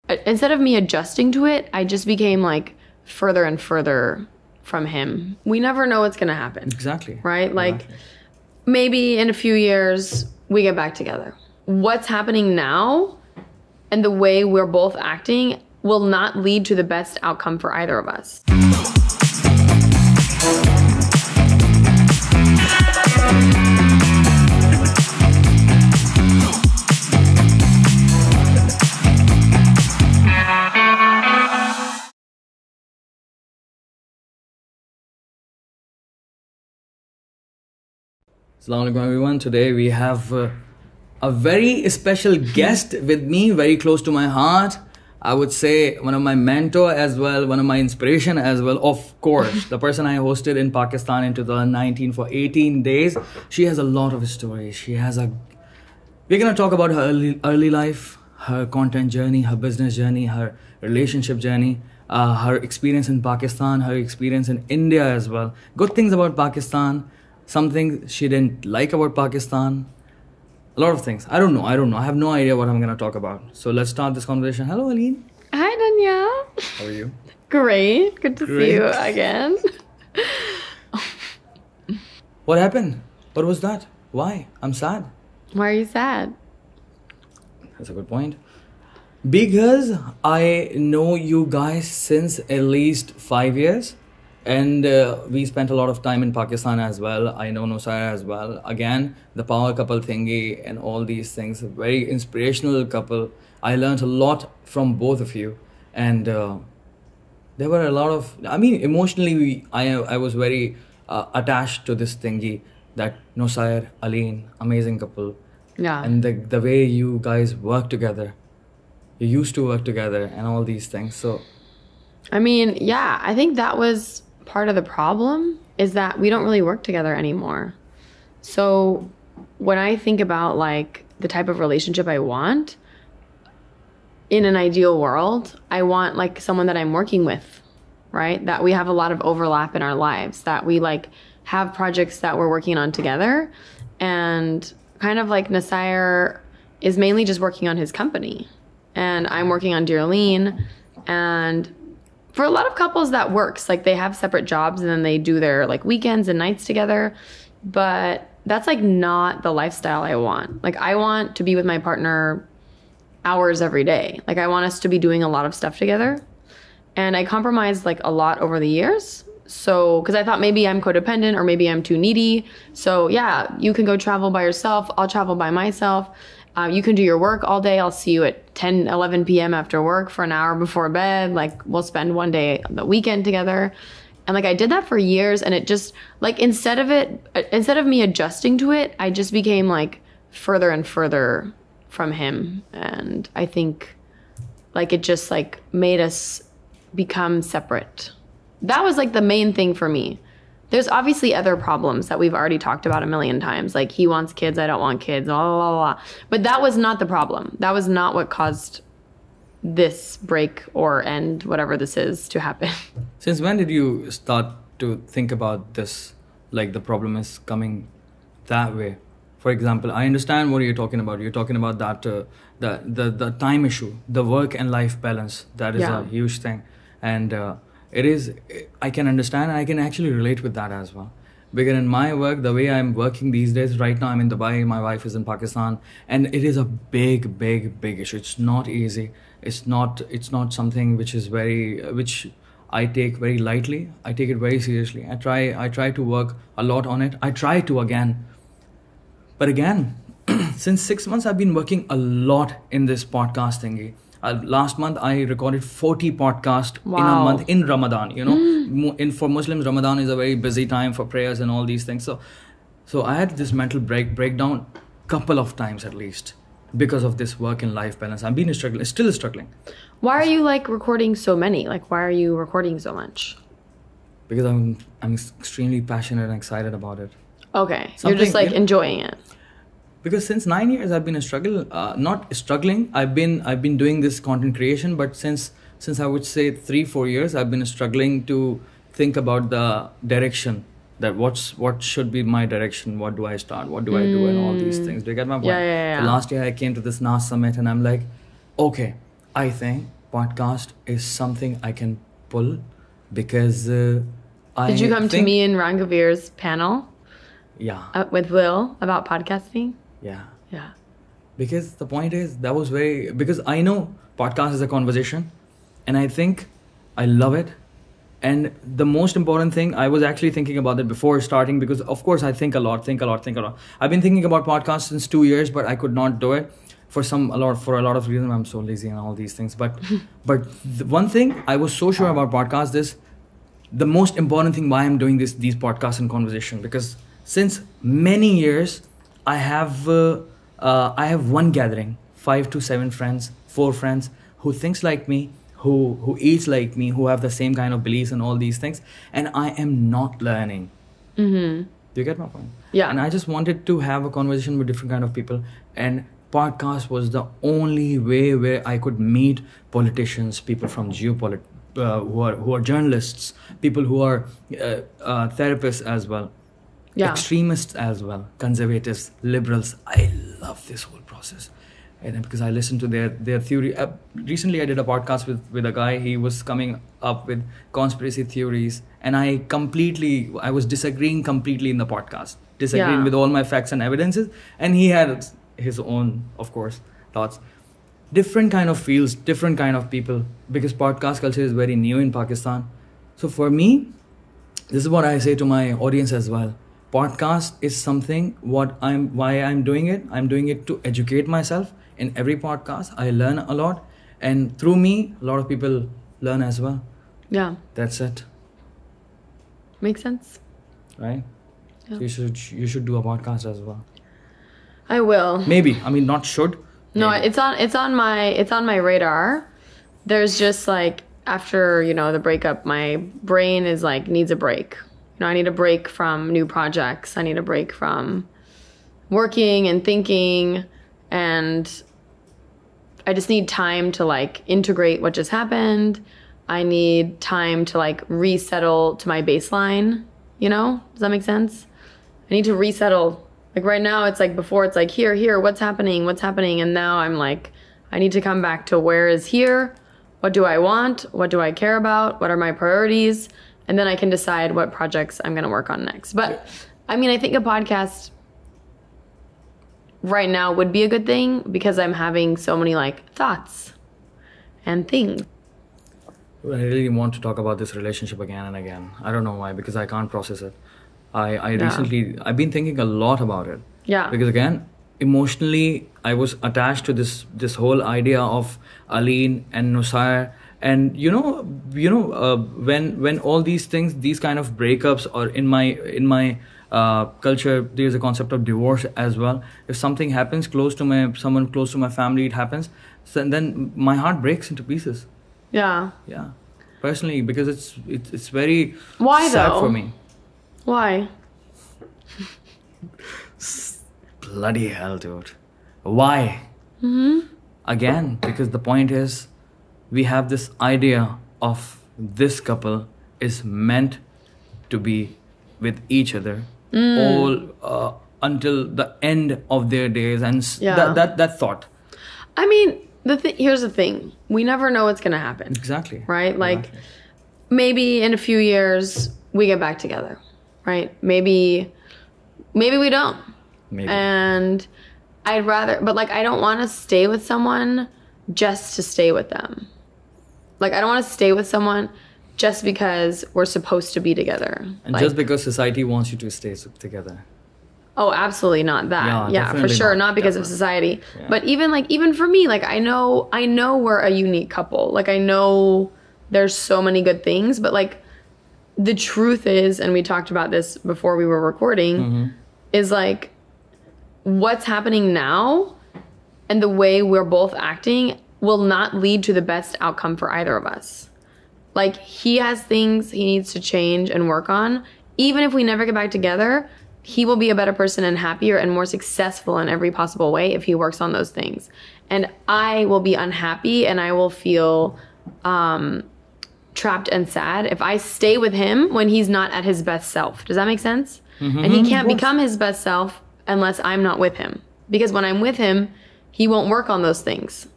instead of me adjusting to it, I just became like further and further from him. We never know what's gonna happen. Exactly. Right? Like maybe in a few years we get back together. What's happening now and the way we're both acting will not lead to the best outcome for either of us. Assalamu alaikum everyone. Today we have a very special guest with me, very close to my heart. I would say one of my mentor as well, one of my inspiration as well. Of course, the person I hosted in Pakistan in 2019 for 18 days. She has a lot of stories. We're gonna talk about her early life, her content journey, her business journey, her relationship journey, her experience in Pakistan, her experience in India as well. Good things about Pakistan. Something she didn't like about Pakistan. A lot of things. I don't know. I have no idea what I'm going to talk about. So let's start this conversation. Hello, Alyne. Hi, Daniyal. How are you? Great. Good to see you again. What happened? What was that? Why? I'm sad. Why are you sad? That's a good point. Because I know you guys since at least 5 years. And we spent a lot of time in Pakistan as well. I know Nusayar as well. Again, the power couple thingy and all these things. A very inspirational couple. I learned a lot from both of you. And there were a lot of... I mean, emotionally, I was very attached to this thingy. That Nusayar, Alyne, amazing couple. Yeah. And the way you guys work together. You used to work together and all these things. So... I mean, yeah, I think that was... part of the problem is that we don't really work together anymore. So when I think about like the type of relationship I want, in an ideal world, I want like someone that I'm working with, right? That we have a lot of overlap in our lives, that we like have projects that we're working on together. And kind of like Nusayar is mainly just working on his company. And I'm working on DearAlyne. And for a lot of couples that works, like they have separate jobs and then they do their like weekends and nights together, but that's like not the lifestyle I want. Like I want to be with my partner hours every day. Like I want us to be doing a lot of stuff together. And I compromised like a lot over the years. So, cause I thought maybe I'm codependent or maybe I'm too needy. So yeah, you can go travel by yourself. I'll travel by myself. You can do your work all day. I'll see you at 10, 11 p.m. after work for an hour before bed. Like we'll spend one day the weekend together. And like I did that for years and it just like instead of me adjusting to it, I just became like further and further from him. And I think like it just like made us become separate. That was like the main thing for me. There's obviously other problems that we've already talked about a million times. Like he wants kids, I don't want kids, blah, blah, blah, blah. But that was not the problem. That was not what caused this break or end, whatever this is, to happen. Since when did you start to think about this? Like the problem is coming that way. For example, I understand what you're talking about. You're talking about that the time issue, the work and life balance. That is a huge thing. And it is, I can understand, I can actually relate with that as well. Because in my work, the way I'm working these days, right now I'm in Dubai, my wife is in Pakistan, and it is a big, big, big issue. It's not easy. It's not something which is which I take very lightly. I take it very seriously. I try to work a lot on it. I try to again. But again, since 6 months, I've been working a lot in this podcast thingy. Last month, I recorded 40 podcasts in a month in Ramadan. You know, for Muslims, Ramadan is a very busy time for prayers and all these things. So I had this mental breakdown couple of times at least because of this work and life balance. I've been still struggling. Why are you like recording so many? Like, why are you recording so much? Because I'm extremely passionate and excited about it. Okay, you're just like enjoying it. Because since 9 years I've been not struggling. I've been doing this content creation, but since I would say 3-4 years, I've been struggling to think about the direction. That what should be my direction? What do I start? What do I do? And all these things. Do you get my point? Yeah. So last year I came to this Nas summit and I'm like, okay, I think podcast is something I can pull because I Did you come to think- me and Rangavir's panel Yeah, with Will about podcasting? yeah. Yeah. Because the point is, that was very... Because I know podcast is a conversation, and I think I love it. And the most important thing, I was actually thinking about that before starting, because of course I think a lot. I've been thinking about podcasts since 2 years, but I could not do it for a lot of reasons. I'm so lazy and all these things. But the one thing I was so sure about podcasts is the most important thing why I'm doing these podcasts and conversation, because since many years I have one gathering, 5 to 7 friends, 4 friends who thinks like me, who eats like me, who have the same kind of beliefs and all these things, and I am not learning. Do you get my point? Yeah. And I just wanted to have a conversation with different kind of people, and podcast was the only way where I could meet politicians, people from who are journalists, people who are therapists as well, extremists as well, conservatives, liberals. I love this whole process. And because I listened to their theory. Recently I did a podcast with a guy. He was coming up with conspiracy theories, and I was disagreeing completely in the podcast, disagreeing with all my facts and evidences, and he had his own, of course, thoughts. Different kind of fields, different kind of people, because podcast culture is very new in Pakistan. So for me, this is what I say to my audience as well. Podcast is something why I'm doing it. I'm doing it to educate myself. In every podcast, I learn a lot, and through me, a lot of people learn as well. Yeah. That's it. Makes sense. Right? Yeah. So you should do a podcast as well. I will. Maybe. I mean, not should. No, Maybe. it's on my radar. There's just like after, the breakup, my brain is like needs a break. I need a break from new projects. I need a break from working and thinking, and I just need time to like integrate what just happened. I need time to like resettle to my baseline, Does that make sense? I need to resettle. Like right now it's like before it's like here, what's happening? And now I'm like, I need to come back to where is here? What do I want? What do I care about? What are my priorities? And then I can decide what projects I'm going to work on next. But I mean, I think a podcast right now would be a good thing because I'm having so many like thoughts and things. I really want to talk about this relationship again and again. I don't know why, because I can't process it. I've been thinking a lot about it. Yeah. Because again, emotionally, I was attached to this whole idea of Alyne and Nusair. And when all these things, these kind of breakups, or in my culture, there's a concept of divorce as well. If something happens someone close to my family, it happens, so then my heart breaks into pieces. Yeah. Yeah, personally, because it's very Why sad though? for me. Why? Bloody hell, dude. Why? Again, because the point is, we have this idea of this couple is meant to be with each other all until the end of their days, and that thought. I mean, here's the thing. We never know what's going to happen. Exactly. Right? Like, maybe in a few years, we get back together. Right? Maybe we don't. Maybe. And I'd rather, but like, I don't want to stay with someone just to stay with them. Like, I don't want to stay with someone just because we're supposed to be together. And like, just because society wants you to stay together. Oh, absolutely not that. Yeah, for sure. Not because of society. Yeah. But even for me, like, I know we're a unique couple. Like, I know there's so many good things, but like, the truth is, and we talked about this before we were recording, is like, what's happening now and the way we're both acting will not lead to the best outcome for either of us. Like, he has things he needs to change and work on. Even if we never get back together, he will be a better person and happier and more successful in every possible way if he works on those things. And I will be unhappy and I will feel trapped and sad if I stay with him when he's not at his best self. Does that make sense? And he can't become his best self unless I'm not with him. Because when I'm with him, he won't work on those things.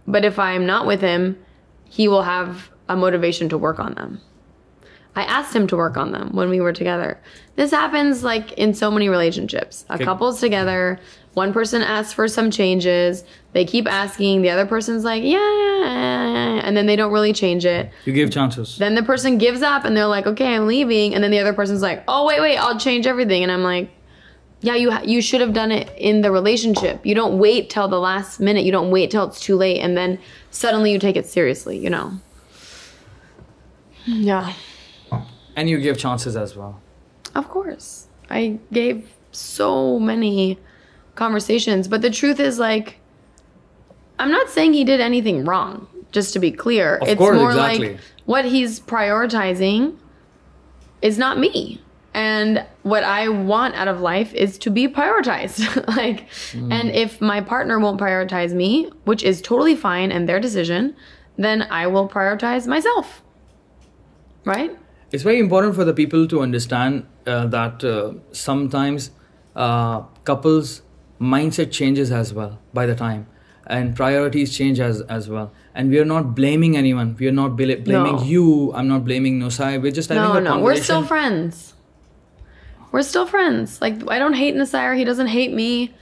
But if I'm not with him, he will have a motivation to work on them. I asked him to work on them when we were together. This happens like in so many relationships. A couple's together, one person asks for some changes, they keep asking, the other person's like, yeah, and then they don't really change it. You give chances. Then the person gives up and they're like, okay, I'm leaving. And then the other person's like, oh, wait, I'll change everything. And I'm like, yeah, you should have done it in the relationship. You don't wait till the last minute. You don't wait till it's too late. And then suddenly you take it seriously, you know? Yeah. And you give chances as well. Of course. I gave so many conversations. But the truth is, like, I'm not saying he did anything wrong, just to be clear. Of course, more exactly. like what he's prioritizing is not me. And what I want out of life is to be prioritized. And if my partner won't prioritize me, which is totally fine and their decision, then I will prioritize myself. Right? It's very important for the people to understand that sometimes couples' mindset changes as well by the time, and priorities change as well. And we are not blaming anyone. We are not blaming you. I'm not blaming Nosai. We're just having a conversation. We're still friends. We're still friends. Like, I don't hate Nasir. He doesn't hate me.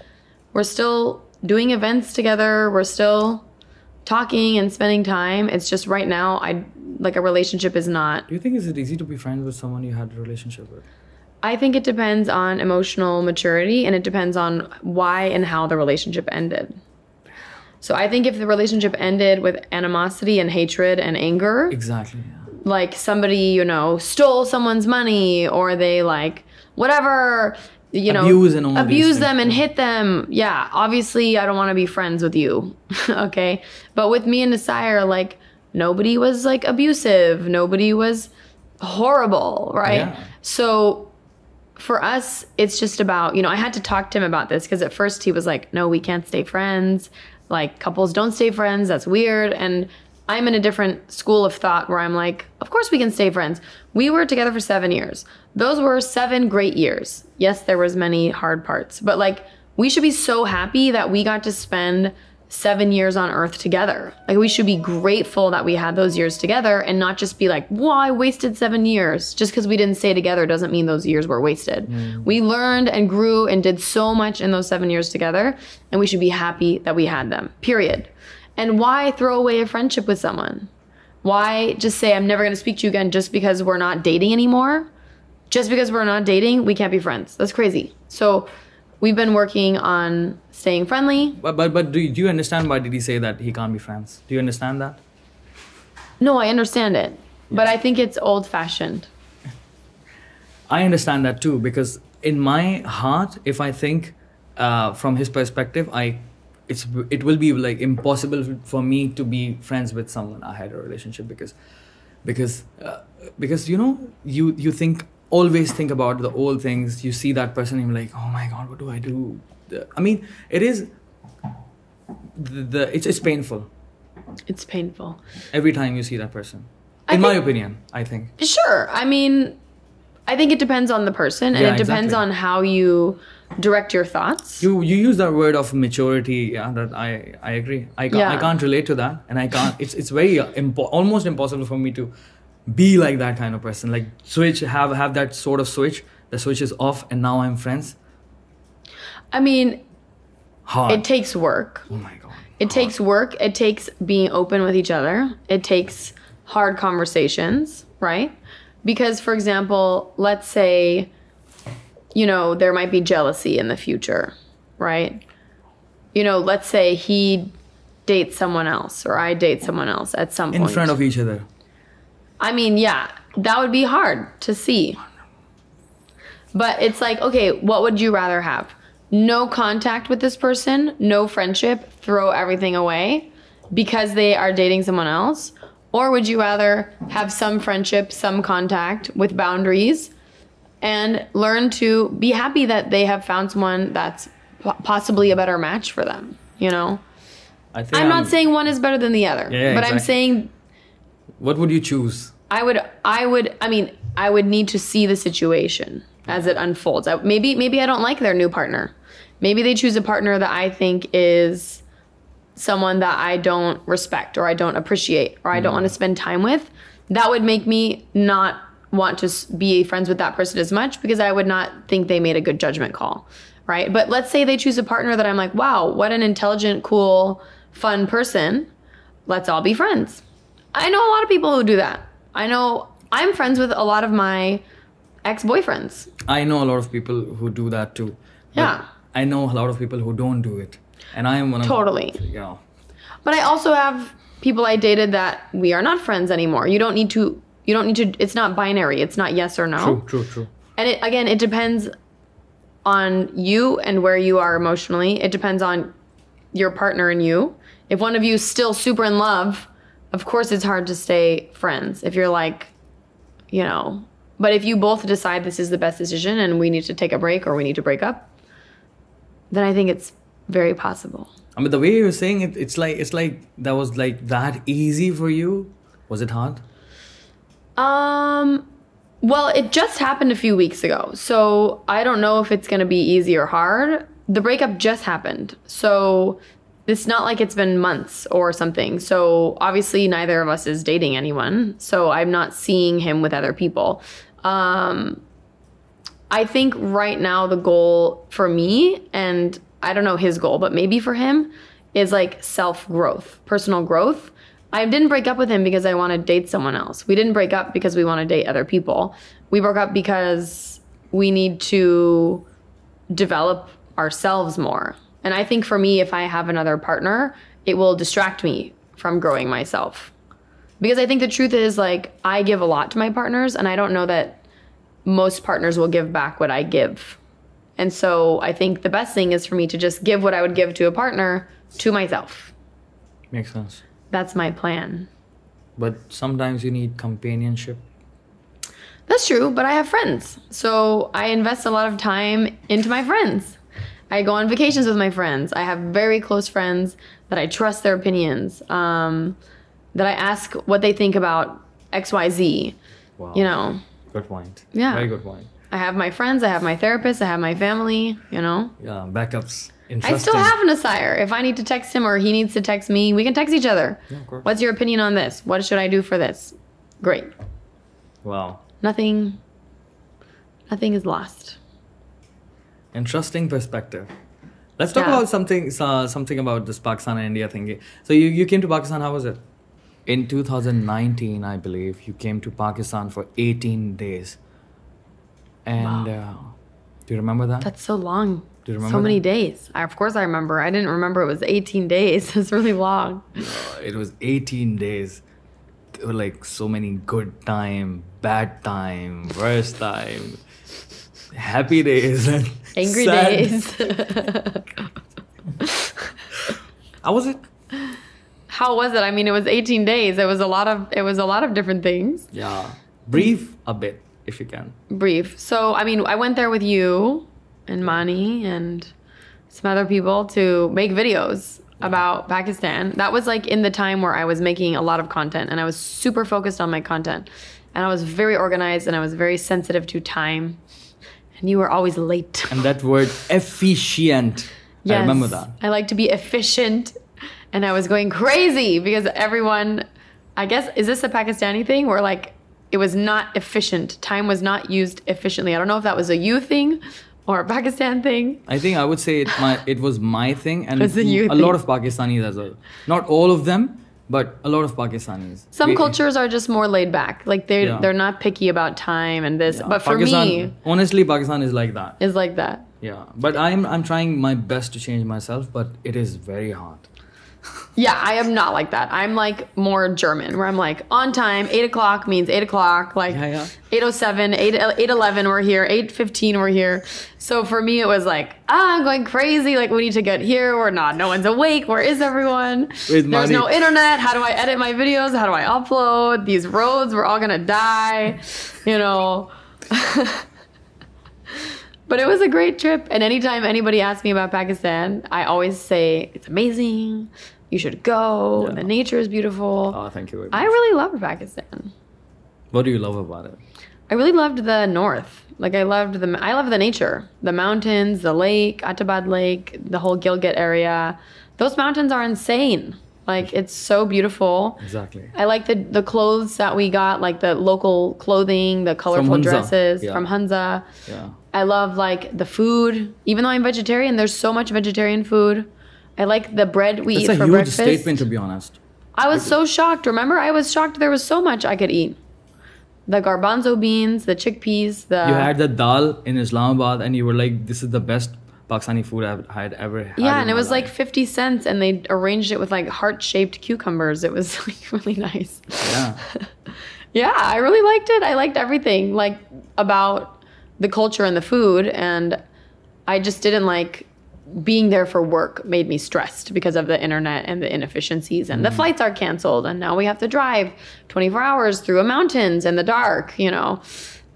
We're still doing events together. We're still talking and spending time. It's just right now, a relationship is not. Do you think is it easy to be friends with someone you had a relationship with? I think it depends on emotional maturity, and it depends on why and how the relationship ended. So I think if the relationship ended with animosity and hatred and anger. Exactly, yeah. Like somebody, stole someone's money, or they whatever, abuse them and hit them. Yeah, obviously I don't want to be friends with you. Okay? But with me and Nasir, nobody was abusive. Nobody was horrible, right? Yeah. So for us, it's just about, I had to talk to him about this because at first he was like, no, we can't stay friends. Couples don't stay friends. That's weird. And I'm in a different school of thought where I'm like, of course we can stay friends. We were together for 7 years. Those were 7 great years. Yes, there was many hard parts, but we should be so happy that we got to spend 7 years on earth together. We should be grateful that we had those years together and not just be like, well, I wasted 7 years. Just because we didn't stay together doesn't mean those years were wasted. We learned and grew and did so much in those 7 years together, and we should be happy that we had them, period. And why throw away a friendship with someone? Why just say, I'm never going to speak to you again just because we're not dating anymore? Just because we're not dating, we can't be friends. That's crazy. So we've been working on staying friendly. But do you understand why did he say that he can't be friends? Do you understand that? No, I understand it. But I think it's old-fashioned. I understand that too, because in my heart, if I think from his perspective, it will be impossible for me to be friends with someone I had a relationship because you always think about the old things. You see that person and you're like, oh my God, what do I do? I mean, it is it's painful. It's painful every time you see that person. In my opinion, I think. Sure. I mean, I think it depends on the person, and it depends on how you direct your thoughts. You use that word of maturity. Yeah, that I agree. I can't relate to that, and I can't. It's very almost impossible for me to be like that kind of person. Have that sort of switch. The switch is off, and now I'm friends. I mean, hard. It takes work. Oh my God. It takes work. It takes being open with each other. It takes hard conversations, right? Because, for example, let's say, there might be jealousy in the future, right? Let's say he dates someone else or I date someone else at some point. In front of each other. I mean, yeah, that would be hard to see. But it's okay, what would you rather have? No contact with this person, no friendship, throw everything away because they are dating someone else? Or would you rather have some friendship, some contact with boundaries and learn to be happy that they have found someone that's possibly a better match for them, I'm not saying one is better than the other, but exactly. I'm saying... What would you choose? I would need to see the situation as it unfolds. Maybe I don't like their new partner. Maybe they choose a partner that I think is someone that I don't respect or I don't appreciate or I don't want to spend time with, that would make me not want to be friends with that person as much because I would not think they made a good judgment call, right? But let's say they choose a partner that I'm like, wow, what an intelligent, cool, fun person. Let's all be friends. I know a lot of people who do that. I know I'm friends with a lot of my ex-boyfriends. I know a lot of people who do that too. Yeah. I know a lot of people who don't do it. And I am one of them. Totally. Yeah. But I also have people I dated that we are not friends anymore. You don't need to, it's not binary. It's not yes or no. True. And it depends on you and where you are emotionally. It depends on your partner and you. If one of you is still super in love, of course it's hard to stay friends. If you're like, but if you both decide this is the best decision and we need to take a break or we need to break up, then I think it's very possible. I mean, the way you're saying it, it's like that was like that easy for you. Was it hard? Well, it just happened a few weeks ago. So I don't know if it's going to be easy or hard. The breakup just happened. So it's not like it's been months or something. So obviously neither of us is dating anyone. So I'm not seeing him with other people. I think right now the goal for me, and I don't know his goal, but maybe for him, is like self-growth, personal growth. I didn't break up with him because I want to date someone else. We didn't break up because we want to date other people. We broke up because we need to develop ourselves more. And I think for me, if I have another partner, it will distract me from growing myself. Because I think the truth is, like, I give a lot to my partners, and I don't know that most partners will give back what I give. And so I think the best thing is for me to just give what I would give to a partner to myself. Makes sense. That's my plan. But sometimes you need companionship. That's true, but I have friends. So I invest a lot of time into my friends. I go on vacations with my friends. I have very close friends that I trust their opinions, that I ask what they think about XYZ. Wow. Good point. Yeah. Very good point. I have my friends, I have my therapist, I have my family, Yeah, backups. Interesting. I still have an Asire. If I need to text him or he needs to text me, we can text each other. Yeah, of course. What's your opinion on this? What should I do for this? Great. Wow. Nothing is lost. Interesting perspective. Let's talk about something about this Pakistan and India thing. So you came to Pakistan, how was it? In 2019, I believe, you came to Pakistan for 18 days. And do you remember that? That's so long. Do you remember so many days. Of course I remember. I didn't remember it was 18 days. It's really long. It was 18 days. There were like so many good time, bad time, worst time, happy days, and angry sad days. How was it? How was it? I mean, it was 18 days. It was a lot of different things. Yeah. Brief a bit, if you can. Brief. So, I mean, I went there with you and Mani and some other people to make videos about Pakistan. That was like in the time where I was making a lot of content and I was super focused on my content. And I was very organized and I was very sensitive to time. And you were always late. And that word, efficient. Yes, I remember that. I like to be efficient. And I was going crazy because everyone, I guess, is this a Pakistani thing where like it was not efficient? Time was not used efficiently. I don't know if that was a you thing or a Pakistan thing. I think I would say it was my thing and a lot of Pakistanis as well. Not all of them, but a lot of Pakistanis. Some cultures are just more laid back. Like they're not picky about time and this. Yeah. But for me, honestly, Pakistan is like that. Is like that. Yeah, but I'm trying my best to change myself, but it is very hard. Yeah, I am not like that. I'm like more German, where I'm like on time. 8 o'clock means 8 o'clock. Like 8:07, 8:11 we're here. 8:15 we're here. So for me, it was like I'm going crazy. Like we need to get here. We're not. No one's awake. Where is everyone? There's no internet. How do I edit my videos? How do I upload these roads? We're all gonna die. But it was a great trip. And anytime anybody asks me about Pakistan, I always say it's amazing. You should go. Yeah. The nature is beautiful. Oh, thank you very much. I really loved Pakistan. What do you love about it? I really loved the north. Like I love the nature, the mountains, the lake, Atabad Lake, the whole Gilgit area, Those mountains are insane. Like, it's so beautiful. Exactly. I like the clothes that we got, like the local clothing, the colorful dresses from Hunza. Yeah. I love like the food. Even though I'm vegetarian, there's so much vegetarian food. I like the bread we eat for breakfast. That's a huge statement, to be honest. I was so shocked. Remember, I was shocked there was so much I could eat. The garbanzo beans, the chickpeas, You had the dal in Islamabad and you were like, this is the best Pakistani food I had ever had. Yeah, and it was like 50 cents and they arranged it with like heart-shaped cucumbers. It was like really nice. Yeah. Yeah, I really liked it. I liked everything like about the culture and the food, and I just didn't like being there for work made me stressed because of the internet and the inefficiencies, and the flights are canceled and now we have to drive 24 hours through mountains in the dark, you know.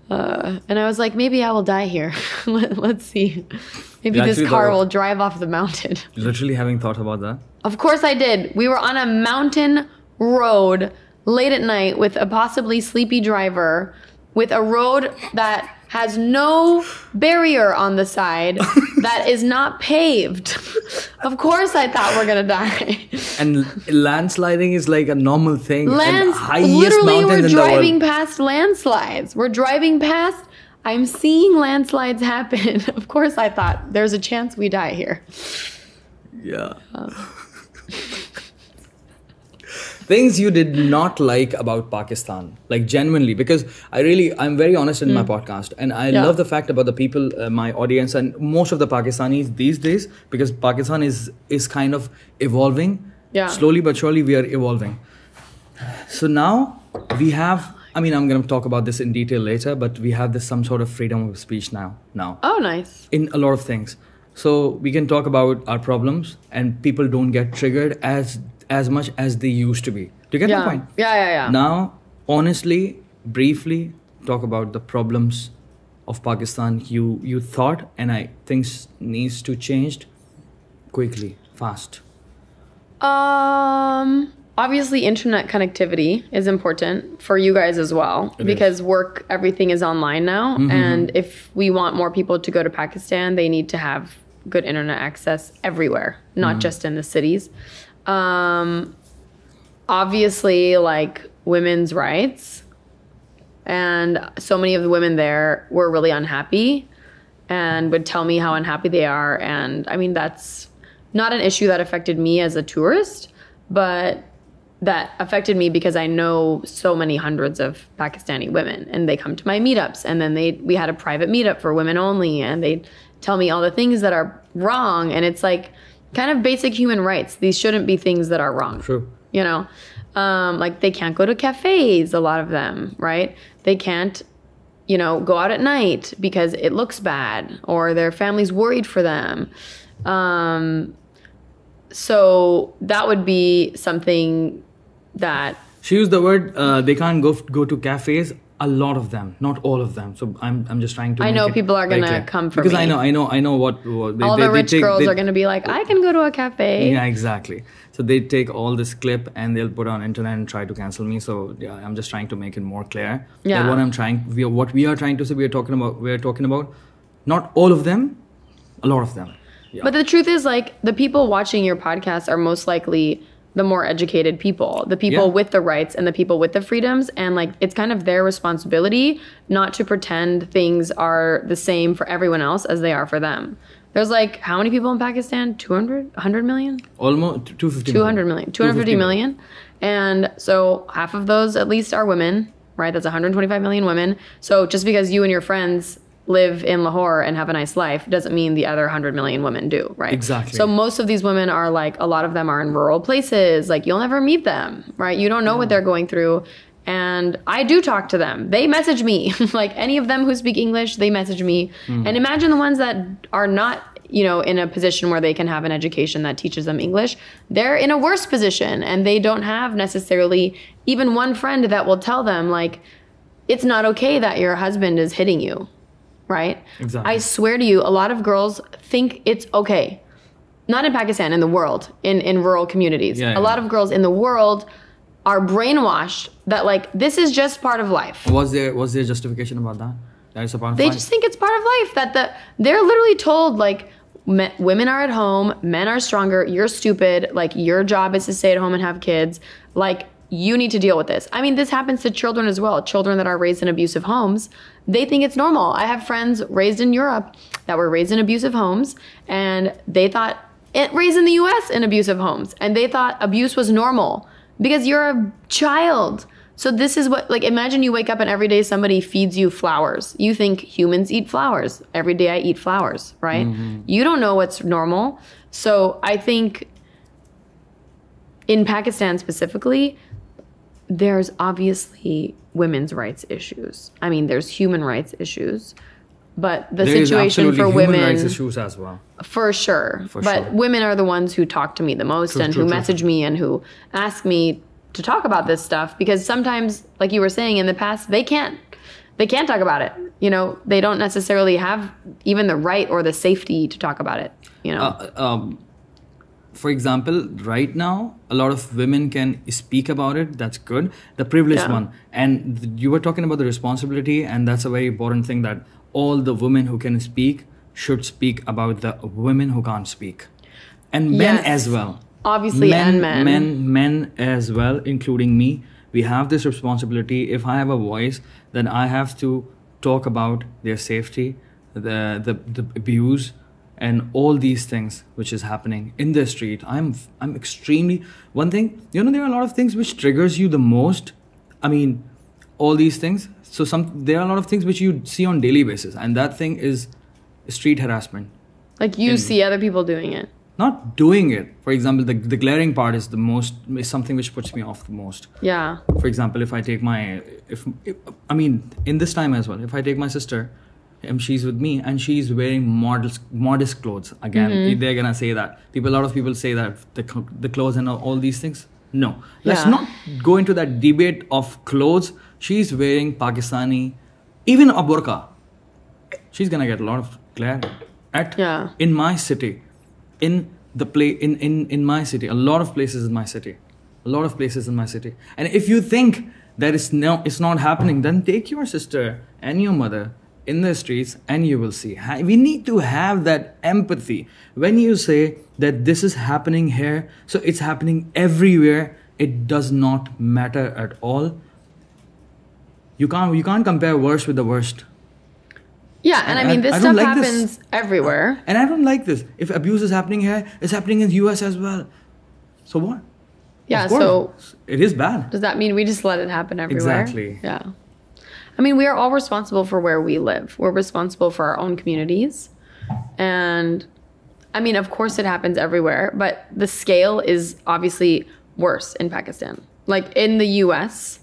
And I was like, maybe I will die here. Let's see. Maybe this car will drive off the mountain. Literally having thought about that? Of course I did. We were on a mountain road late at night with a possibly sleepy driver, with a road that has no barrier on the side, that is not paved. Of course I thought we're gonna die. And landsliding is like a normal thing. Literally, we're driving past landslides. We're driving past, I'm seeing landslides happen. Of course I thought there's a chance we die here. Yeah. Things you did not like about Pakistan, like genuinely, because I'm very honest in my podcast, and I love the fact about the people, my audience, and most of the Pakistanis these days, because Pakistan is kind of evolving. Yeah. Slowly but surely we are evolving. So now we have, I'm going to talk about this in detail later, but we have some sort of freedom of speech now. Oh, nice. In a lot of things. So we can talk about our problems and people don't get triggered as much as they used to be. Do you get my point? Yeah. Now, honestly, briefly, talk about the problems of Pakistan you thought, and I think needs to change quickly, fast. Obviously, internet connectivity is important for you guys as well, because work, everything is online now. And if we want more people to go to Pakistan, they need to have good internet access everywhere, not just in the cities. Obviously, like women's rights, and so many of the women there were really unhappy and would tell me how unhappy they are. And I mean, that's not an issue that affected me as a tourist, but that affected me because I know so many hundreds of Pakistani women, and they come to my meetups, and then we had a private meetup for women only, and they tell me all the things that are wrong. And it's like kind of basic human rights. These shouldn't be things that are wrong. True. You know, like they can't go to cafes, a lot of them, right? They can't, go out at night because it looks bad, or their family's worried for them. So that would be something that... She used the word, they can't go to cafes. A lot of them, not all of them. So I'm just trying to. I know people are gonna come for me because me. I know what all the rich girls are gonna be like, I can go to a cafe. Yeah, exactly. So they take all this clip and they'll put it on internet and try to cancel me. So yeah, I'm just trying to make it more clear. Yeah. That what we are trying to say, we're talking about, not all of them, a lot of them. Yeah. But the truth is, like, the people watching your podcast are most likely the more educated people, the people with the rights and the people with the freedoms. And like, it's kind of their responsibility not to pretend things are the same for everyone else as they are for them. There's like, how many people in Pakistan? 200? 100 million? Almost 250 200 million. 250 million. And so half of those at least are women, right? That's 125 million women. So just because you and your friends live in Lahore and have a nice life doesn't mean the other 100 million women do, right? Exactly. So most of these women are like, a lot of them are in rural places. Like, you'll never meet them, right? You don't know what they're going through. And I do talk to them. They message me. Like, any of them who speak English, they message me. And imagine the ones that are not, in a position where they can have an education that teaches them English. They're in a worse position, and they don't have necessarily even one friend that will tell them, like, it's not okay that your husband is hitting you. Right? Exactly. I swear to you, a lot of girls think it's okay. Not in Pakistan, in the world, in rural communities. A lot of girls in the world are brainwashed that, like, this is just part of life. Was there justification about that? That is a part of life? They just think it's part of life. They're literally told, like, women are at home, men are stronger, you're stupid, like your job is to stay at home and have kids, like you need to deal with this. I mean, this happens to children as well. Children that are raised in abusive homes, they think it's normal. I have friends raised in Europe that were raised in abusive homes, and they thought, raised in the US in abusive homes, and they thought abuse was normal because you're a child. So this is what, like, imagine you wake up and every day somebody feeds you flowers. You think humans eat flowers. Every day I eat flowers, right? You don't know what's normal. So I think in Pakistan specifically, there's obviously women's rights issues. I mean, there's human rights issues, but the situation for women, human rights issues as well. For sure. But women are the ones who talk to me the most and who message me and who ask me to talk about this stuff, because sometimes, like you were saying, in the past, they can't talk about it. You know, they don't necessarily have even the right or the safety to talk about it, you know. For example, right now, a lot of women can speak about it. That's good. The privileged one. And you were talking about the responsibility, and that's a very important thing, that all the women who can speak should speak about the women who can't speak. And men as well. Obviously, men as well, including me. We have this responsibility. If I have a voice, then I have to talk about their safety, the abuse, and all these things which is happening in the street. I'm extremely, one thing, you know, there are a lot of things which triggers you the most. I mean, all these things. So there are a lot of things which you see on daily basis, and that thing is street harassment. Like you see other people doing it. Not doing it. For example, the glaring part is is something which puts me off the most. Yeah. For example, if I take I mean, in this time as well, if I take my sister, and she's with me and she's wearing modest clothes, again, they're gonna say that. A lot of people say that the clothes and all these things. No. Let's not go into that debate of clothes. She's wearing Pakistani, even a burqa. She's gonna get a lot of glare in my city. In my city, a lot of places in my city, and if you think that it's not happening, then take your sister and your mother in the streets and you will see. We need to have that empathy. When you say that this is happening here, so it's happening everywhere, it does not matter at all. You can't compare worst with the worst. Yeah, and I mean, this stuff happens everywhere. And I don't like this. If abuse is happening here, it's happening in the US as well. So what? Yeah, so it is bad. Does that mean we just let it happen everywhere? Exactly. Yeah. I mean, we are all responsible for where we live. We're responsible for our own communities. And I mean, of course it happens everywhere, but the scale is obviously worse in Pakistan. Like in the US,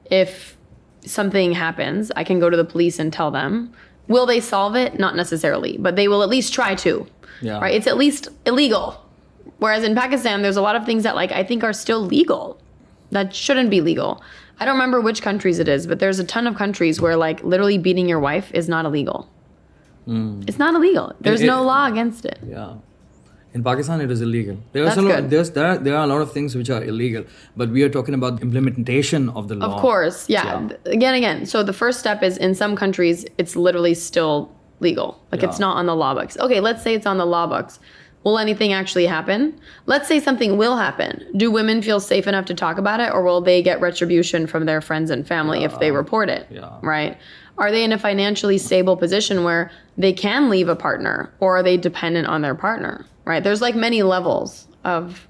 if something happens, I can go to the police and tell them. Will they solve it? Not necessarily, but they will at least try to. Yeah. Right? It's at least illegal. Whereas in Pakistan, there's a lot of things that, like, I think are still legal that shouldn't be legal. I don't remember which countries it is, but there's a ton of countries where, like, literally beating your wife is not illegal. It's not illegal. There's no law against it. Yeah. In Pakistan, it is illegal. There are a lot of things which are illegal, but we are talking about implementation of the law. Of course, yeah. Again. So the first step is, in some countries, it's literally still legal. Like it's not on the law books. Okay, let's say it's on the law books. Will anything actually happen? Let's say something will happen. Do women feel safe enough to talk about it, or will they get retribution from their friends and family if they report it? Right? Are they in a financially stable position where they can leave a partner, or are they dependent on their partner? Right? There's like many levels of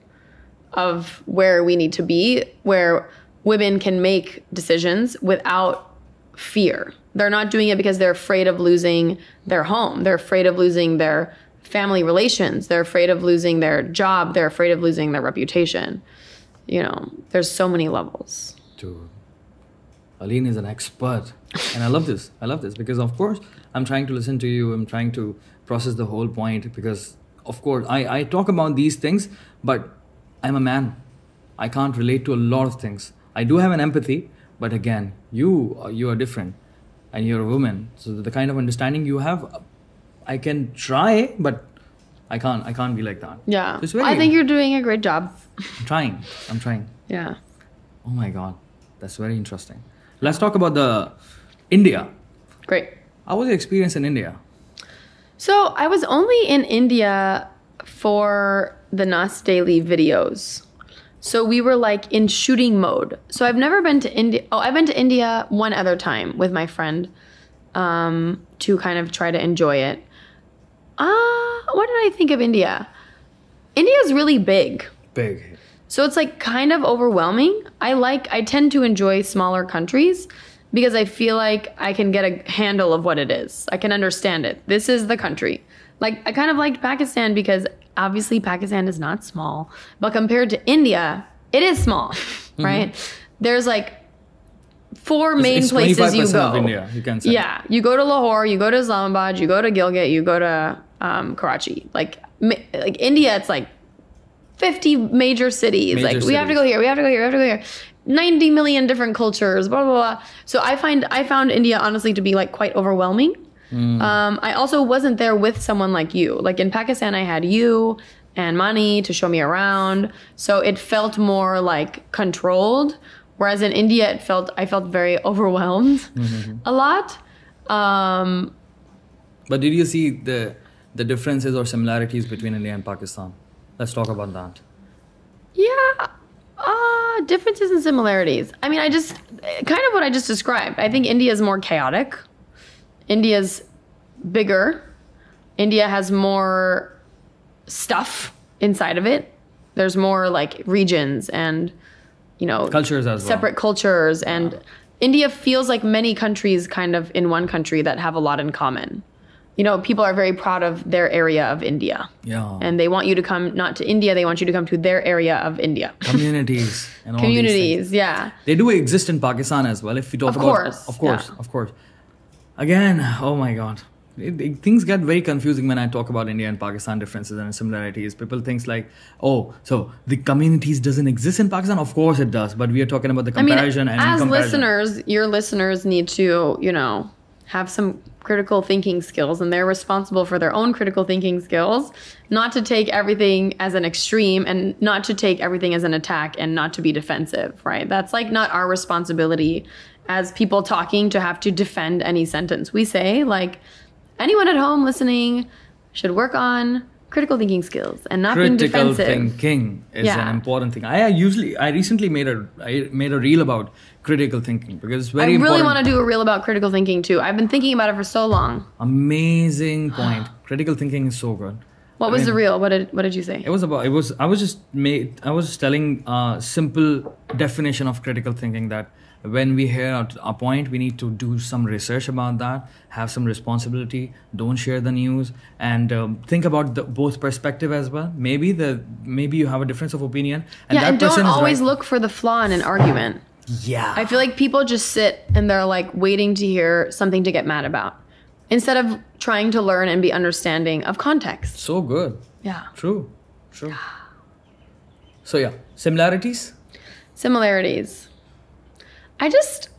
where we need to be, where women can make decisions without fear. They're not doing it because they're afraid of losing their home. They're afraid of losing their family relations. They're afraid of losing their job. They're afraid of losing their reputation. You know, there's so many levels. Dude, Alyne is an expert. And I love this. Because, of course, I'm trying to listen to you. I'm trying to process the whole point because, of course, I talk about these things, but I'm a man. I can't relate to a lot of things. I do have an empathy, but again, you are different and you're a woman. So the kind of understanding you have, I can try, but I can't be like that. Yeah. I think you're doing a great job. I'm trying. Yeah. Oh my God. That's very interesting. Let's talk about India. Great. How was your experience in India? So I was only in India for the Nas daily videos. So we were like in shooting mode. So I've never been to India. Oh, I've been to India one other time with my friend to kind of try to enjoy it. What did I think of India? India is really big. Big. So it's like kind of overwhelming. I tend to enjoy smaller countries because I feel like I can get a handle of what it is. I can understand it. This is the country. Like I kind of liked Pakistan because obviously Pakistan is not small, but compared to India, it is small, right? There's like 4 main places you go. Of India, you can say. Yeah, you go to Lahore, you go to Islamabad, you go to Gilgit, you go to Karachi. Like India, it's like 50 major cities. We have to go here, we have to go here, we have to go here. 90 million different cultures, blah, blah, blah. So I found India honestly to be like quite overwhelming. I also wasn't there with someone like you. Like in Pakistan, I had you and Mani to show me around. So it felt more like controlled. Whereas in India, I felt very overwhelmed a lot. But did you see the differences or similarities between India and Pakistan? Let's talk about that. Yeah. Differences and similarities. I mean, kind of what I just described. I think India is more chaotic. India's bigger. India has more stuff inside of it. There's more like regions and, cultures as well. Separate cultures. And India feels like many countries kind of in one country that have a lot in common. People are very proud of their area of India. Yeah. And they want you to come not to India, they want you to come to their area of India. Communities and all Communities, these things. yeah. They do exist in Pakistan as well. If we talk about Of course. Again, oh my God. Things get very confusing when I talk about India and Pakistan differences and similarities. People think like, oh, so the communities doesn't exist in Pakistan? Of course it does. But we are talking about the comparison. As listeners, your listeners need to, have some critical thinking skills, and they're responsible for their own critical thinking skills, not to take everything as an extreme and not to take everything as an attack and not to be defensive, right? That's like not our responsibility as people talking to have to defend any sentence. We say like anyone at home listening should work on critical thinking skills and not being defensive. Critical thinking is an important thing. I recently made a reel about critical thinking because it's very important. I really want to do a reel about critical thinking too. I've been thinking about it for so long. Amazing point. Critical thinking is so good. What was the reel? What did you say? I was just telling a simple definition of critical thinking, that when we hear a point, we need to do some research about that, have some responsibility, don't share the news, and think about both perspective as well. Maybe you have a difference of opinion, and don't always look for the flaw in an argument. Yeah. I feel like people just sit and they're like waiting to hear something to get mad about instead of trying to learn and be understanding of context. So good. Yeah. True. So yeah, similarities? Similarities. I just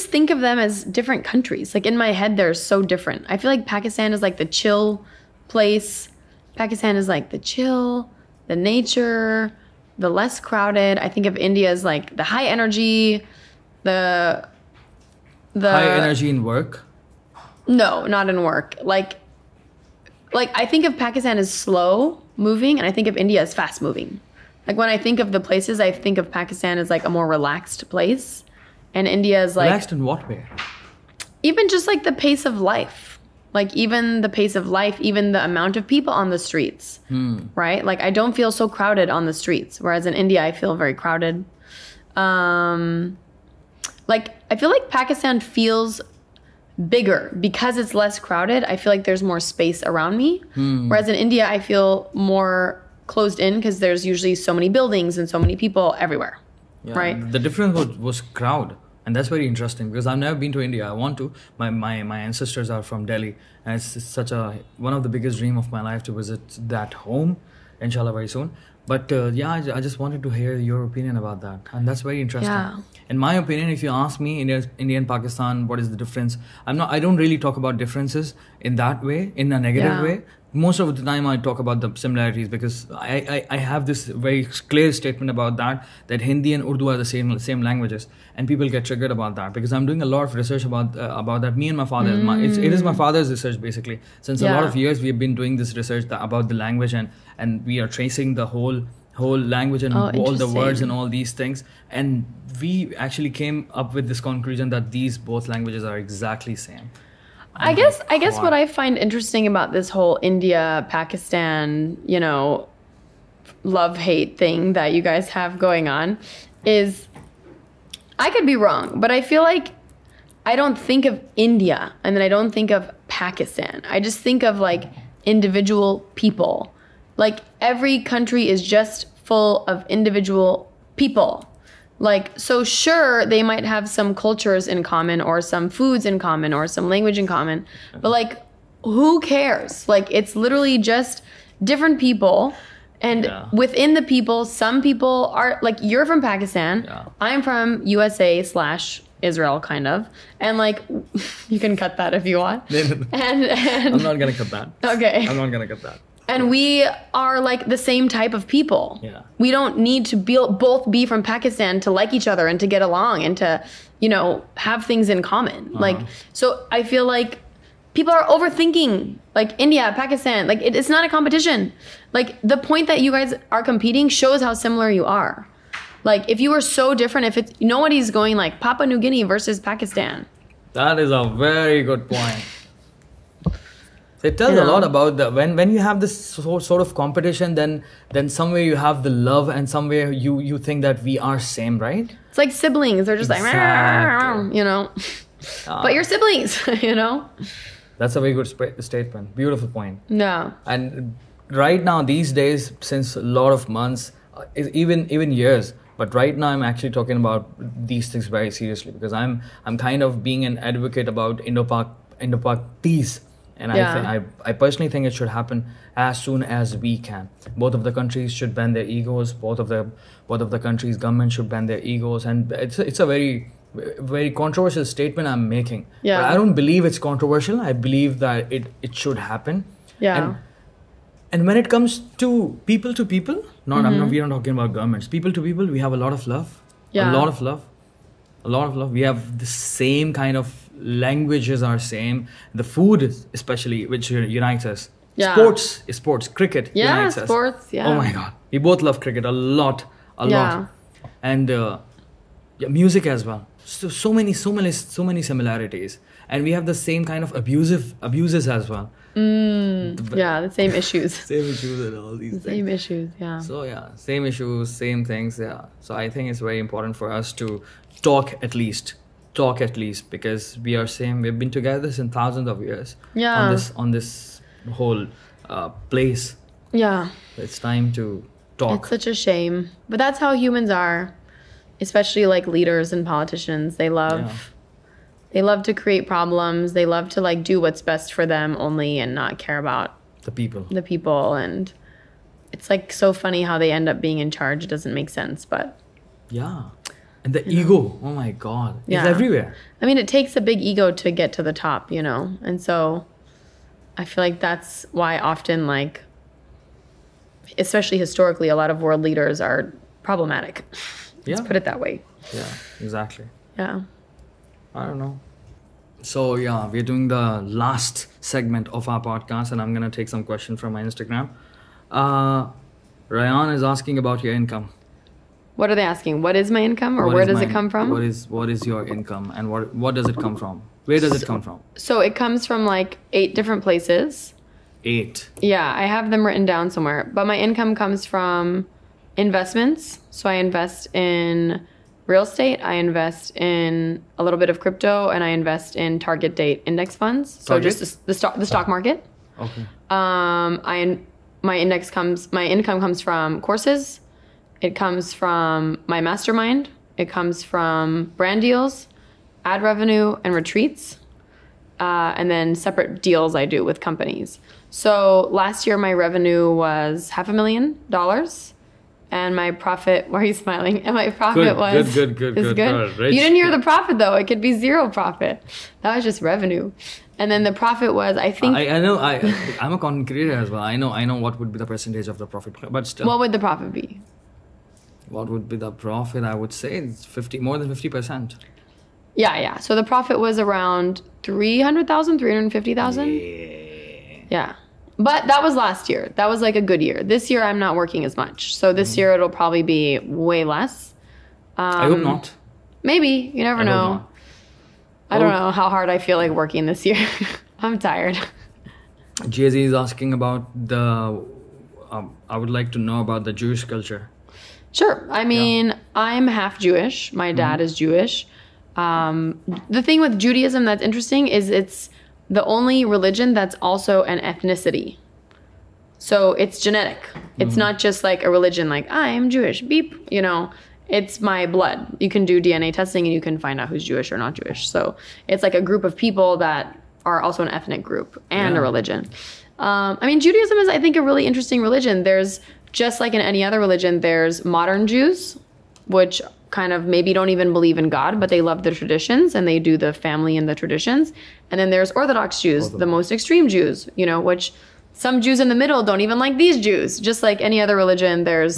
think of them as different countries. Like in my head, they're so different. I feel like Pakistan is like the chill place. Pakistan is like the chill, the nature, the less crowded. I think of India as like the high energy, the high energy in work. No, not in work. Like I think of Pakistan as slow moving, and I think of India as fast moving. Like when I think of the places, I think of Pakistan as like a more relaxed place, and India is like relaxed in what way? Even just like the pace of life, like even the pace of life, even the amount of people on the streets, right? Like I don't feel so crowded on the streets, whereas in India I feel very crowded. Like I feel like Pakistan feels bigger because it's less crowded. I feel like there's more space around me, whereas in India I feel more closed in because there's usually so many buildings and so many people everywhere, right? The difference was crowd, and that's very interesting because I've never been to India. I want to. My ancestors are from Delhi, and it's such one of the biggest dream of my life to visit that home, inshallah, very soon. But I just wanted to hear your opinion about that, and that's very interesting. Yeah. In my opinion, if you ask me, India and Pakistan, what is the difference? I don't really talk about differences in that way, in a negative way. Most of the time I talk about the similarities, because I have this very clear statement about that Hindi and Urdu are the same languages, and people get triggered about that, because I'm doing a lot of research about that. Me and my father, it is my father's research basically. Since a lot of years we've been doing this research about the language, and we are tracing the whole language and all the words and all these things, and we actually came up with this conclusion that these both languages are exactly same. I guess what I find interesting about this whole India, Pakistan, love-hate thing that you guys have going on is, I could be wrong, but I feel like I don't think of India and then I don't think of Pakistan. I just think of like individual people. Like every country is just full of individual people. Like, so sure, they might have some cultures in common or some foods in common or some language in common, but like, who cares? Like, it's literally just different people. And within the people, some people are like, you're from Pakistan. I'm from USA/Israel, kind of. And like, you can cut that if you want. And I'm not going to cut that. Okay. I'm not going to cut that. And we are like the same type of people. We don't need to both be from Pakistan to like each other and to get along and to, have things in common. Like, so I feel like people are overthinking, like India, Pakistan, like it's not a competition. Like the point that you guys are competing shows how similar you are. Like if you were so different, if it's, nobody's going like Papua New Guinea versus Pakistan. That is a very good point. It tells a lot about when you have this sort of competition, then somewhere you have the love, and somewhere you think that we are same, right? It's like siblings. They're just like, but you're siblings, That's a very good statement. Beautiful point. Yeah. And right now, these days, since a lot of months, even years, but right now I'm actually talking about these things very seriously, because I'm kind of being an advocate about Indo-Pak peace. And I personally think it should happen as soon as we can. Both of the countries should bend their egos. Both of the countries' government should bend their egos. And it's a very, very controversial statement I'm making. But I don't believe it's controversial. I believe that it should happen. And when it comes to people, we are not talking about governments. People to people, we have a lot of love. A lot of love. We have the same kind of languages are same. The food, especially, which unites us. Sports, cricket unites us. Sports. Oh my God, we both love cricket a lot, and music as well. So many similarities, and we have the same kind of abuses as well. The same issues. Same issues and all these things. Same issues, So same issues, same things. So I think it's very important for us to talk at least, because we are same. We've been together since thousands of years. On this whole place. It's time to talk. It's such a shame, but that's how humans are, especially like leaders and politicians. They love to create problems. They love to like do what's best for them only and not care about the people. And it's like so funny how they end up being in charge. It doesn't make sense, but and the ego, oh my God, it's everywhere. I mean, it takes a big ego to get to the top, and so I feel like that's why often, like, especially historically, a lot of world leaders are problematic. Let's put it that way. Yeah, exactly. Yeah. I don't know. So we're doing the last segment of our podcast, and I'm gonna take some questions from my Instagram. Ryan is asking about your income. What are they asking? What is my income, or where does it come from? What is your income, and what does it come from? Where does it come from? So it comes from like 8 different places. 8. Yeah, I have them written down somewhere. But my income comes from investments. So I invest in real estate, I invest in a little bit of crypto, and I invest in target date index funds. So just the stock market. Okay. My income comes from courses. It comes from my mastermind. It comes from brand deals, ad revenue, and retreats. And then separate deals I do with companies. So last year my revenue was $500,000. And my profit, why are you smiling? And my profit was... Good. You didn't hear the profit though. It could be zero profit. That was just revenue. And then the profit was, I think... I know, I'm a content creator as well. I know what would be the percentage of the profit, but still. What would the profit be? What would be the profit? I would say it's more than 50%. Yeah. So the profit was around 300,000, 350,000. Yeah. But that was last year. That was like a good year. This year, I'm not working as much. So this year, it'll probably be way less. I hope not. Maybe. You never know. I don't know how hard I feel like working this year. I'm tired. Jay-Z is asking about the... I would like to know about the Jewish culture. Sure. I mean, I'm half Jewish. My dad is Jewish. The thing with Judaism that's interesting is it's the only religion that's also an ethnicity. So it's genetic. It's not just like a religion like, I am Jewish, beep, you know. It's my blood. You can do DNA testing and you can find out who's Jewish or not Jewish. So it's like a group of people that are also an ethnic group and a religion. I mean, Judaism is, I think, a really interesting religion. There's, just like in any other religion, there's modern Jews, which kind of maybe don't even believe in God, but they love the traditions and they do the family and the traditions. And then there's Orthodox Jews, the most extreme Jews, you know, which some Jews in the middle don't even like these Jews. Just like any other religion, there's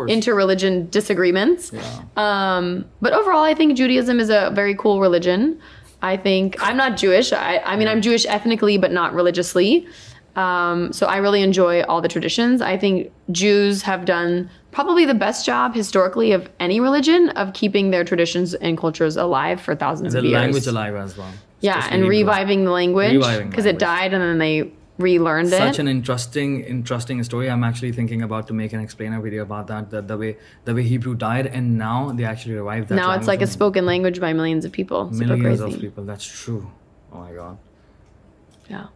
inter-religion disagreements. Yeah. But overall, I think Judaism is a very cool religion. I think I'm not Jewish. I mean, I'm Jewish ethnically, but not religiously. So I really enjoy all the traditions. I think Jews have done probably the best job historically of any religion of keeping their traditions and cultures alive for thousands of years. The language alive as well. Yeah, and reviving the language because it died and then they relearned it. Such an interesting story. I'm actually thinking about to make an explainer video about that. The way Hebrew died and now they actually revived that. Now it's like a spoken language by millions of people. Millions of people. That's true. Oh my God. Yeah.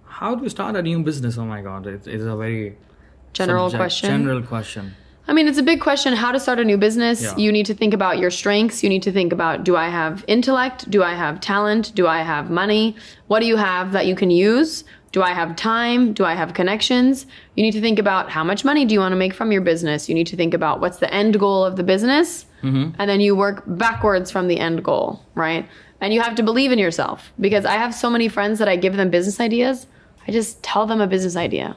How do you start a new business? Oh my God, it is a very general question. I mean, it's a big question. How to start a new business? Yeah. You need to think about your strengths. You need to think about, do I have intellect? Do I have talent? Do I have money? What do you have that you can use? Do I have time? Do I have connections? You need to think about how much money do you want to make from your business? You need to think about what's the end goal of the business. And then you work backwards from the end goal, right? And you have to believe in yourself, because I have so many friends that I give them business ideas. I just tell them a business idea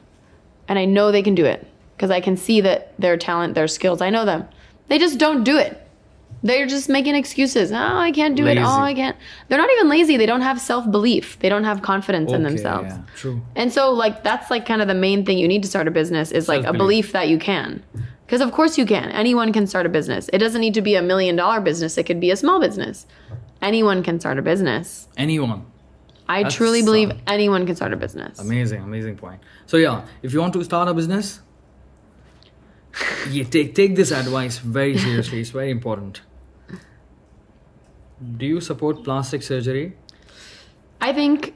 and I know they can do it because I can see that their talent, their skills, I know them. They just don't do it. They're just making excuses. Oh, I can't do it. Oh, I can't. They're not even lazy. They don't have self-belief. They don't have confidence in themselves. Yeah, true. And so like, that's like kind of the main thing you need to start a business is like a belief that you can. Because of course you can. Anyone can start a business. It doesn't need to be $1 million business. It could be a small business. Anyone can start a business. Anyone. I truly believe anyone can start a business. Amazing point. So yeah, if you want to start a business, take this advice very seriously. It's very important. Do you support plastic surgery? I think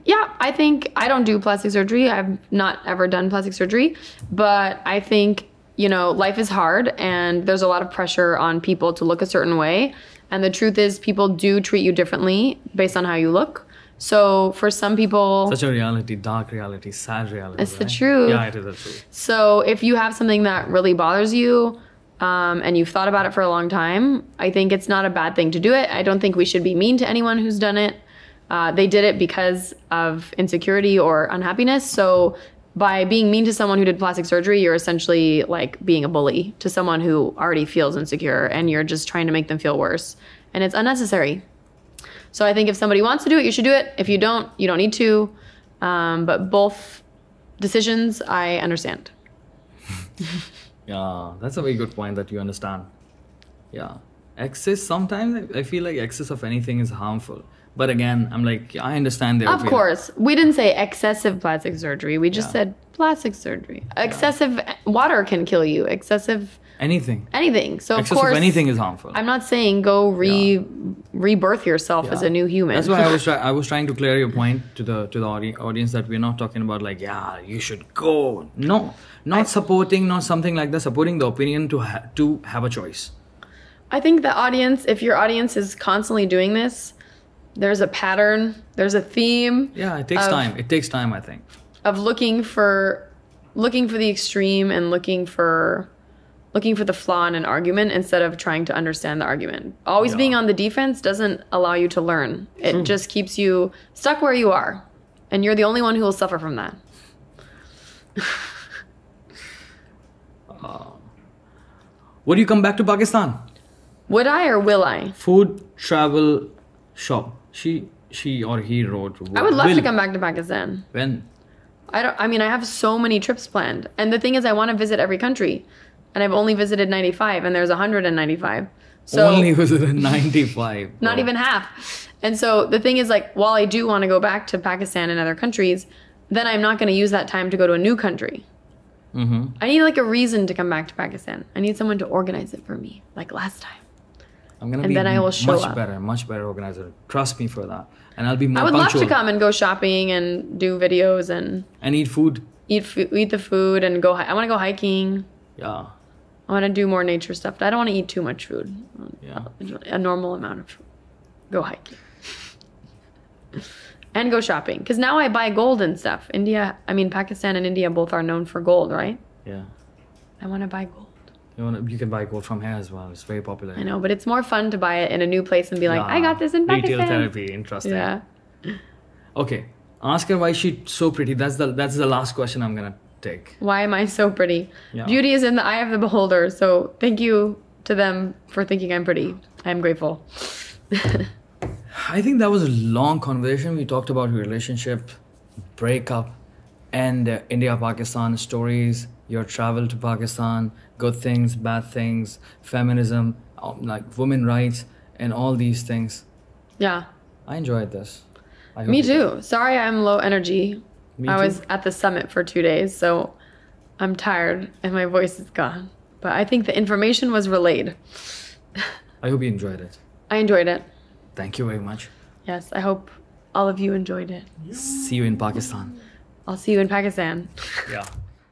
I don't do plastic surgery. I've not ever done plastic surgery, but I think, you know, life is hard and there's a lot of pressure on people to look a certain way. And the truth is people do treat you differently based on how you look. So for some people... Such a reality, dark reality, sad reality. It's the truth. Yeah, it is the truth. So if you have something that really bothers you and you've thought about it for a long time, I think it's not a bad thing to do it. I don't think we should be mean to anyone who's done it. They did it because of insecurity or unhappiness. So by being mean to someone who did plastic surgery, you're essentially like being a bully to someone who already feels insecure and you're just trying to make them feel worse. And it's unnecessary. So I think if somebody wants to do it, you should do it. If you don't, you don't need to. But both decisions, I understand. Yeah, that's a very good point that you understand. Yeah. Excess, sometimes I feel like excess of anything is harmful. But again, I'm like, I understand their opinion. Of course. We didn't say excessive plastic surgery. We just said plastic surgery. Excessive water can kill you. Excessive... Anything. So excess of course, anything is harmful. I'm not saying go rebirth yourself as a new human. That's why I was trying to clear your point to the audience that we're not talking about like, yeah, you should go. No, not supporting, not something like that. Supporting the opinion to have a choice. I think the audience, if your audience is constantly doing this, there's a pattern, there's a theme. Yeah, it takes time. It takes time, I think. Of looking for the extreme and looking for looking for the flaw in an argument instead of trying to understand the argument. Always Yeah. being on the defense doesn't allow you to learn. It just keeps you stuck where you are. And you're the only one who will suffer from that. Would you come back to Pakistan? Would I or will I? Food, travel, shop. She or he wrote. I would love will. to come back to Pakistan. When? I mean, I have so many trips planned. And the thing is, I want to visit every country. And I've only visited 95, and there's 195. So Only visited 95. not bro. even half. And so the thing is, like, while I do want to go back to Pakistan and other countries, then I'm not going to use that time to go to a new country. Mm-hmm. I need like a reason to come back to Pakistan. I need someone to organize it for me, like last time. I'm gonna And be then I will show much up. much better organizer. Trust me for that. And I'll be more I would punctual. love to come and go shopping and do videos and And eat food. eat the food and go. I want to go hiking. Yeah. I want to do more nature stuff. I don't want to eat too much food. Yeah. A normal amount of food. Go hiking. And go shopping. Because now I buy gold and stuff. Pakistan and India both are known for gold, right? Yeah. I want to buy gold. You can buy gold from here as well. It's very popular. I know, but it's more fun to buy it in a new place and be like, Yeah. I got this in Pakistan. Retail therapy. Interesting. Yeah. Okay. Ask her why she's so pretty. That's the last question I'm gonna take. Why am I so pretty? Yeah. Beauty is in the eye of the beholder. So thank you to them for thinking I'm pretty. I'm grateful. I think that was a long conversation. We talked about relationship, breakup, and India-Pakistan stories, your travel to Pakistan, good things, bad things, feminism, like women rights, and all these things. Yeah. I enjoyed this. I hope Me you too. Sorry I'm low energy. Me I too. was at the summit for 2 days, so I'm tired and my voice is gone. But I think the information was relayed. I hope you enjoyed it. I enjoyed it. Thank you very much. Yes, I hope all of you enjoyed it. See you in Pakistan. I'll see you in Pakistan. Yeah.